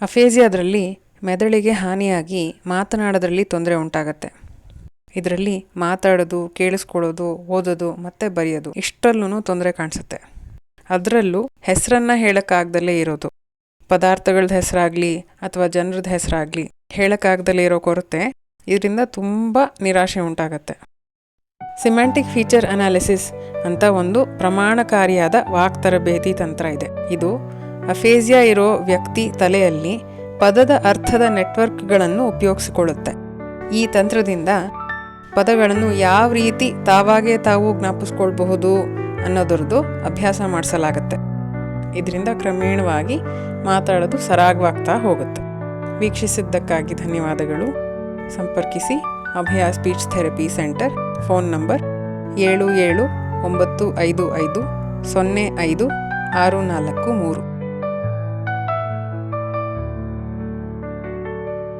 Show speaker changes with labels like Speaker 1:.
Speaker 1: ಅಫೇಸಿಯಾದ್ರಲ್ಲಿ ಮೆದುಳಿಗೆ ಹಾನಿಯಾಗಿ ಮಾತನಾಡೋದ್ರಲ್ಲಿ ತೊಂದರೆ ಉಂಟಾಗತ್ತೆ. ಇದರಲ್ಲಿ ಮಾತಾಡೋದು, ಕೇಳಿಸ್ಕೊಳ್ಳೋದು, ಓದೋದು ಮತ್ತು ಬರೆಯೋದು ಇಷ್ಟರಲ್ಲೂ ತೊಂದರೆ ಕಾಣಿಸುತ್ತೆ. ಅದರಲ್ಲೂ ಹೆಸರನ್ನು ಹೇಳೋಕ್ಕಾಗ್ದಲೇ ಇರೋದು, ಪದಾರ್ಥಗಳದ್ದು ಹೆಸರಾಗಲಿ ಅಥವಾ ಜನರದ್ದು ಹೆಸರಾಗಲಿ ಹೇಳೋಕ್ಕಾಗ್ದಲೇ ಇರೋ ಕೊರತೆ, ಇದರಿಂದ ತುಂಬ ನಿರಾಶೆ ಉಂಟಾಗತ್ತೆ. ಸಿಮ್ಯಾಂಟಿಕ್ ಫೀಚರ್ ಅನಾಲಿಸಿಸ್ ಅಂತ ಒಂದು ಪ್ರಮಾಣಕಾರಿಯಾದ ವಾಕ್ ತರಬೇತಿ ತಂತ್ರ ಇದೆ. ಇದು ಅಫೇಸಿಯಾ ಇರೋ ವ್ಯಕ್ತಿ ತಲೆಯಲ್ಲಿ ಪದದ ಅರ್ಥದ ನೆಟ್ವರ್ಕ್ಗಳನ್ನು ಉಪಯೋಗಿಸಿಕೊಳ್ಳುತ್ತೆ. ಈ ತಂತ್ರದಿಂದ ಪದಗಳನ್ನು ಯಾವ ರೀತಿ ತಾವಾಗೇ ತಾವು ಜ್ಞಾಪಿಸ್ಕೊಳ್ಬಹುದು ಅನ್ನೋದ್ರದ್ದು ಅಭ್ಯಾಸ ಮಾಡಿಸಲಾಗತ್ತೆ. ಇದರಿಂದ ಕ್ರಮೇಣವಾಗಿ ಮಾತಾಡೋದು ಸರಾಗವಾಗ್ತಾ ಹೋಗುತ್ತೆ. ವೀಕ್ಷಿಸಿದ್ದಕ್ಕಾಗಿ ಧನ್ಯವಾದಗಳು. ಸಂಪರ್ಕಿಸಿ Abhaya speech therapy centre. Phone number 7795505643.